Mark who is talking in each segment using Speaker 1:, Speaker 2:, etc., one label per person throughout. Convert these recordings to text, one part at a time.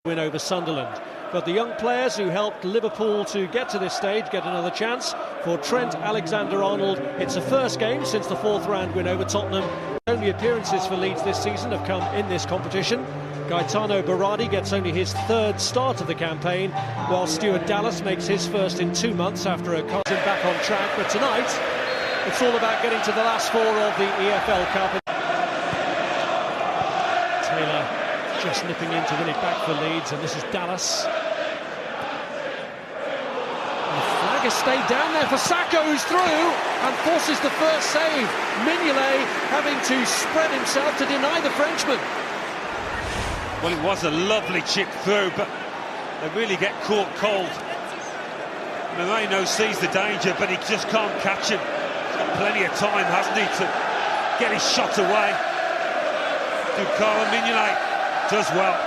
Speaker 1: win over Sunderland. But the young players who helped Liverpool to get to this stage get another chance. For Trent Alexander-Arnold, it's a first game since the fourth round win over Tottenham. Only appearances for Leeds this season have come in this competition. Gaetano Berardi gets only his third start of the campaign, while Stuart Dallas makes his first in 2 months after a cut him back on track. But tonight, it's all about getting to the last four of the EFL Cup. Taylor just nipping in to win it back for Leeds, and this is Dallas. And the flag has stayed down there for Sacco, who's through and forces the first save. Mignolet having to spread himself to deny the Frenchman.
Speaker 2: Well, it was a lovely chip through, but they really get caught cold. Moreno sees the danger, but he just can't catch him. He's got plenty of time, hasn't he, to get his shot away. Ducara Mignolet does well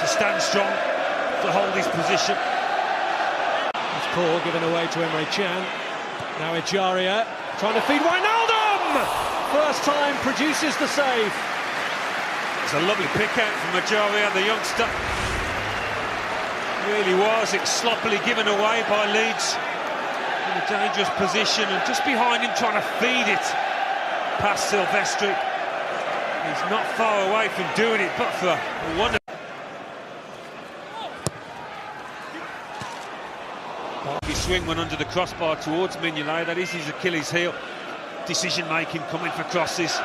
Speaker 2: to stand strong, to hold his position.
Speaker 1: It's poor, given away to Emre Can. Now Ejaria trying to feed Wijnaldum! First time produces the save.
Speaker 2: It's a lovely pick out from Ejaria, the youngster. Really was. It's sloppily given away by Leeds in a dangerous position, and just behind him trying to feed it past Silvestri. He's not far away from doing it, but for one. His swing went under the crossbar towards Mignolet. That is his Achilles heel. Decision making coming for crosses.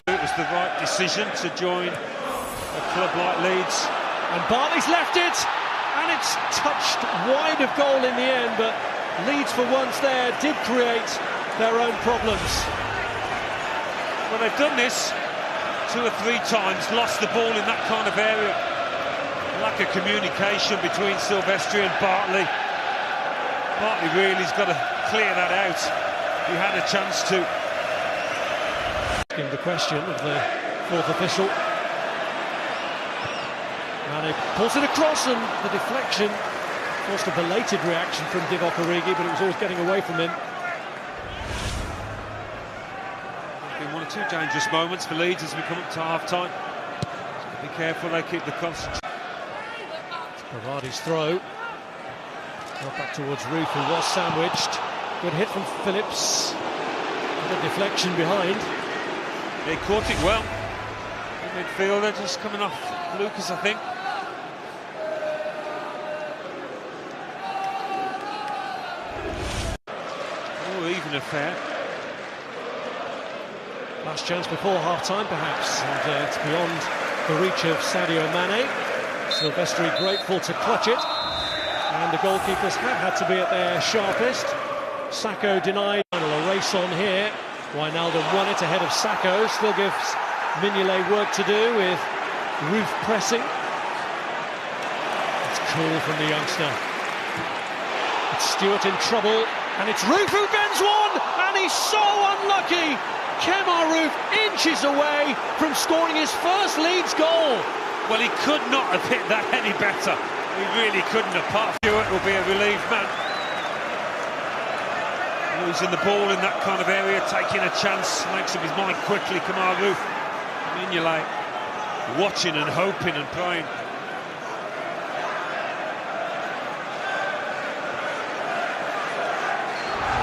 Speaker 2: It was the right decision to join a club like Leeds.
Speaker 1: And Bartley's left it, and it's touched wide of goal in the end, but Leeds for once there did create their own problems.
Speaker 2: Well, they've done this 2 or 3 times, lost the ball in that kind of area. Lack of communication between Silvestri and Bartley. Bartley really's got to clear that out. He had a chance to.
Speaker 1: Asking the question of the fourth official. Mane pulls it across, and the deflection forced a belated reaction from Divock Origi, but it was always getting away from him.
Speaker 2: Been 1 or 2 dangerous moments for Leeds as we come up to half-time. Be careful they keep the concentration.
Speaker 1: Berardi's throw. Not back towards Roof, who was sandwiched. Good hit from Phillips. And a deflection behind.
Speaker 2: They caught it well. The midfielder just coming off Lucas, I think. Oh, even affair.
Speaker 1: Last chance before half-time, perhaps, and it's beyond the reach of Sadio Mane. Silvestri grateful to clutch it, and the goalkeepers have had to be at their sharpest. Sacco denied. Final a race on here. Wijnaldum won it ahead of Sacco. Still gives Mignolet work to do with Roof pressing. It's cool from the youngster. It's Stewart in trouble, and it's Roof who bends one, and he's so unlucky. Kemar Roof inches away from scoring his first Leeds goal.
Speaker 2: Well, he could not have hit that any better. He really couldn't have. Part Stewart will be a relieved man. Losing the ball in that kind of area, taking a chance, makes up his mind quickly. Kemar Roof, Mignolet watching and hoping and praying.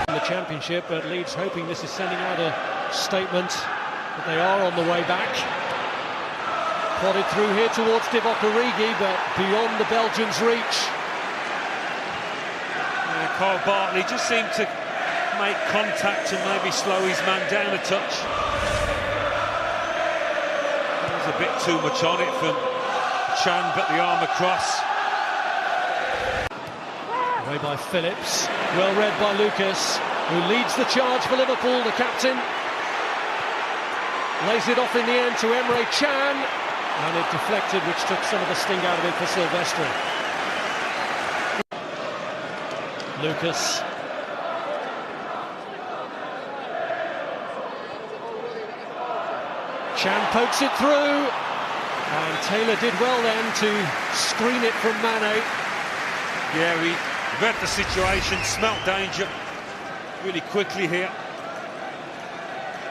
Speaker 1: In the Championship, but Leeds hoping this is sending out a statement that they are on the way back. Prodded through here towards Divock Origi, but beyond the Belgians' reach.
Speaker 2: Kyle Bartley just seemed to make contact and maybe slow his man down a touch. There's a bit too much on it from Chan, but the arm across.
Speaker 1: Away by Phillips, well read by Lucas, who leads the charge for Liverpool, the captain. Lays it off in the end to Emre Can, and it deflected, which took some of the sting out of it for Silvestri. Lucas. Chan pokes it through, and Taylor did well then to screen it from Mane.
Speaker 2: Yeah, he read the situation, smelt danger really quickly here.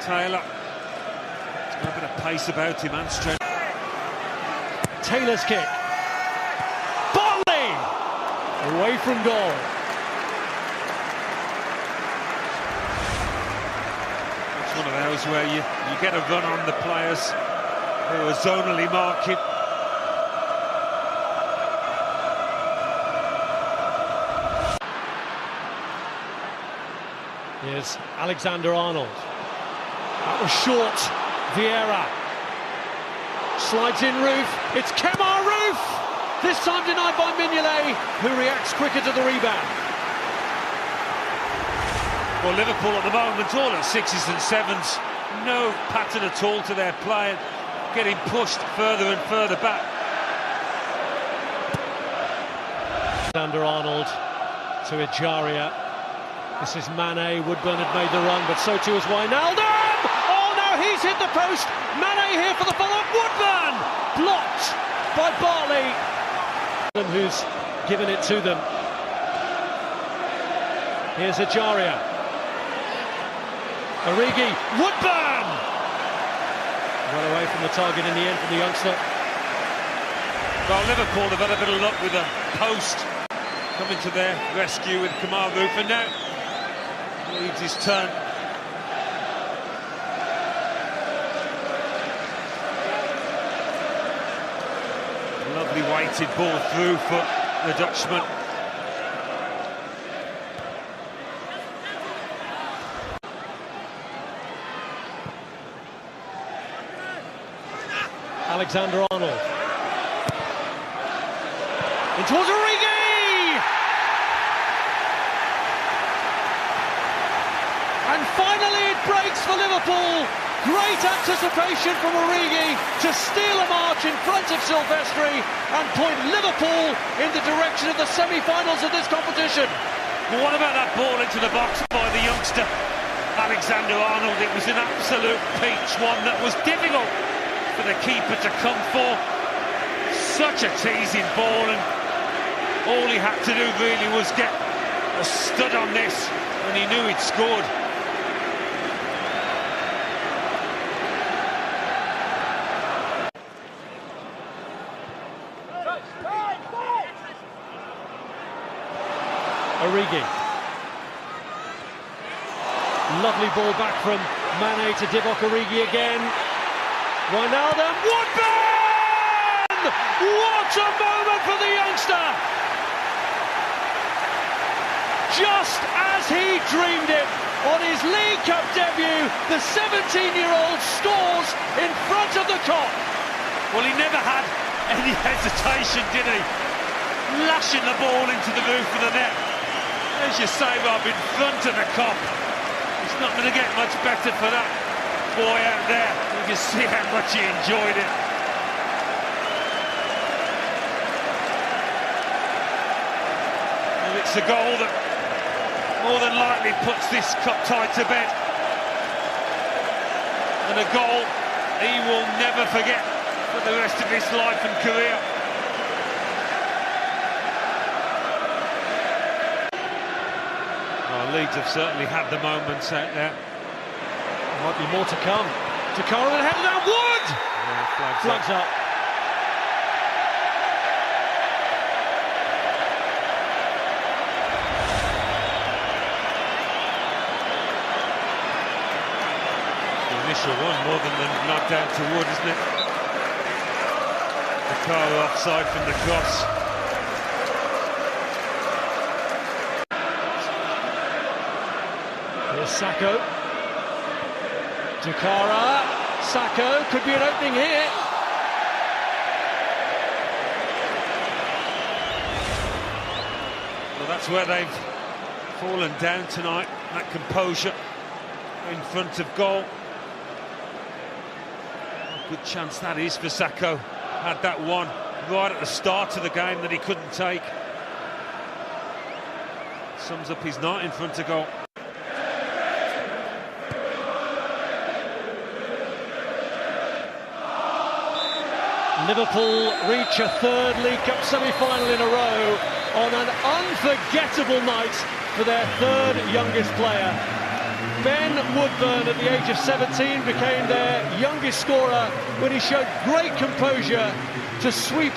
Speaker 2: Taylor, a bit of pace about him and strength.
Speaker 1: Taylor's kick. away from goal.
Speaker 2: It's one of those where you get a run on the players who are zonally marking.
Speaker 1: Here's Alexander-Arnold. That was short. Vieira slides in Roof. It's Kemar Roof! This time denied by Mignolet, who reacts quicker to the rebound.
Speaker 2: Well, Liverpool at the moment, all at 6s and 7s. No pattern at all to their play, getting pushed further and further back.
Speaker 1: Alexander-Arnold to Ejaria. This is Mane. Woodburn had made the run, but so too has Wijnaldum! Oh no, he's hit the post! Mane here for the follow-up. Woodburn! Blocked by Bartley, who's given it to them. Here's Ejaria. Origi. Woodburn! Well away from the target in the end from the youngster.
Speaker 2: Well, Liverpool have had a bit of luck with a post coming to their rescue with Kemar Roof, and now Leeds his turn. Lovely weighted ball through for the Dutchman.
Speaker 1: Alexander-Arnold. In towards Origi! And finally it breaks for Liverpool. Great anticipation from Origi to steal a march in front of Silvestri and point Liverpool in the direction of the semi-finals of this competition.
Speaker 2: Well, what about that ball into the box by the youngster Alexander-Arnold? It was an absolute peach, one that was difficult for the keeper to come for. Such a teasing ball, and all he had to do really was get a stud on this, and he knew he'd scored.
Speaker 1: Origi. Lovely ball back from Mane to Divock Origi again. Wijnaldum. Woodburn! What a moment for the youngster! Just as he dreamed it, on his League Cup debut, the 17-year-old scores in front of the Kop.
Speaker 2: Well, he never had any hesitation, did he? Lashing the ball into the roof of the net. As you say, Rob, in front of the Kop. It's not going to get much better for that boy out there. You can see how much he enjoyed it. Well, it's a goal that more than likely puts this Cup tie to bed. And a goal he will never forget for the rest of his life and career. Leeds have certainly had the moments out there.
Speaker 1: Might be more to come. Takara and headed down. Wood!
Speaker 2: Yeah,
Speaker 1: flags up.
Speaker 2: The initial one more than the knocked out to Wood, isn't it? Takara offside from the cross.
Speaker 1: Sacco. Takara. Sacco. Could be an opening here.
Speaker 2: Well, that's where they've fallen down tonight. That composure in front of goal. A good chance that is for Sacco. Had that one right at the start of the game that he couldn't take. Sums up his night in front of goal.
Speaker 1: Liverpool reach a third League Cup semi-final in a row on an unforgettable night for their third youngest player. Ben Woodburn, at the age of 17, became their youngest scorer when he showed great composure to sweep